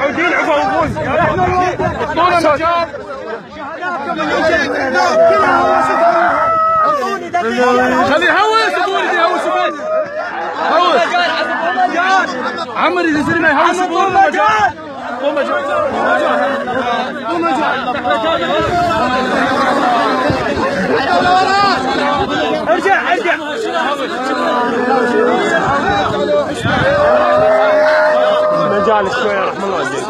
متعودين عفوا اعطونا مجال. خليه يهوس ابوي يهوس ابوي هوس عمري يصير ما يهوس ابوي مجال ارجع مجال شوي رحم الله عليك.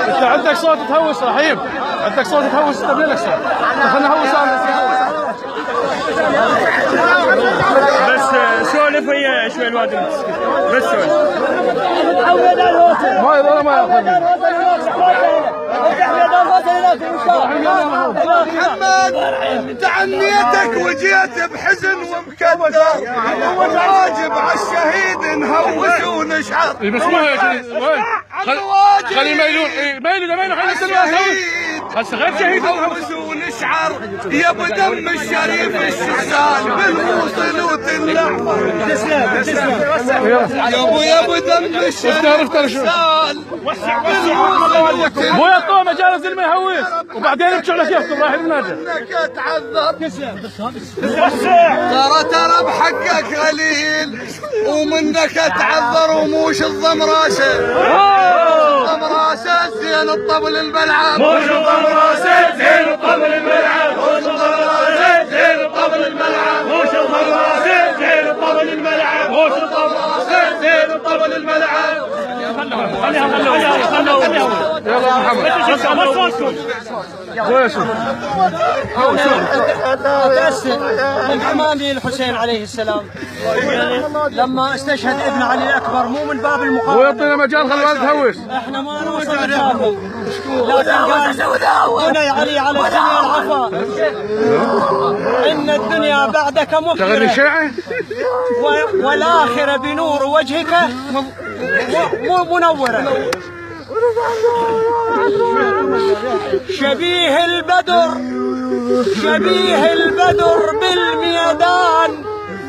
انت عندك صوت تهوس رحيم، عندك صوت تهوس تبني لك صوت. خلنا نهوس بس سولف ويا شوي الواد بس سولف. ما يضر ما ياخذ. محمد تعنيتك وجيت بحزن ومكدر، واجب على الشهيد نهوس ونشعر. بس مو هيك وين؟ خلي يميلون يميلون خلي هسه غير شهيد نهوس ونشعر يا ابو دم الشريف الشمسان بالموصل وتنحر. يا ابو دم الشريف الشمسان مو يعطوه مجال زي ما يهوس وبعدين يرجعوا لك يفطر رايح النادي. انك تعذر ترى بحقك غليل ومنك تعذر وموش الضمراسه. الضمراسه زين الطبل الملعب، موش الضمراسه زين الطبل الملعب، موش الضمراسه زين الطبل الملعب، موش الضمراسه زين الطبل الملعب، موش الضمراسه زين الطبل الملعب. يلا محمد من حمامي الحسين عليه السلام لما استشهد ابن علي الاكبر، مو من باب المقاومه ويعطينا مجال خلي الوالد تهوس. احنا ما نوصل لبابه، لكن قال بني علي على الدنيا العفا ان الدنيا بعدك مفكره والاخره بنور وجهك منوره. شبيه البدر بالميدان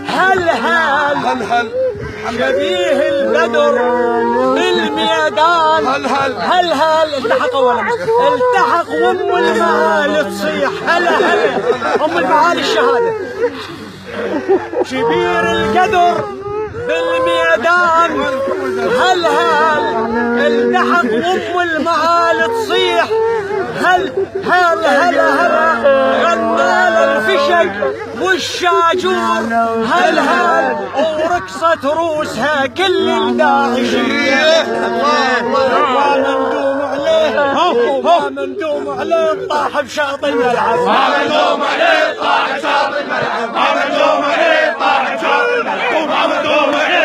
هل شبيه البدر بالميدان هل التحق وام المعالي تصيح هل ام المعالي الشهاده. شبير القدر بالميدان هل التحق وام المعالي تصيح هل غنال الفشق والشاجور هل ورقصة روسها كل الداعشية. ومندوم عليه طاح بشاطئ الملعب، ومندوم عليه طاح بشاطئ الملعب، ومندوم عليه طاح بشاطئ الملعب، ومندوم عليه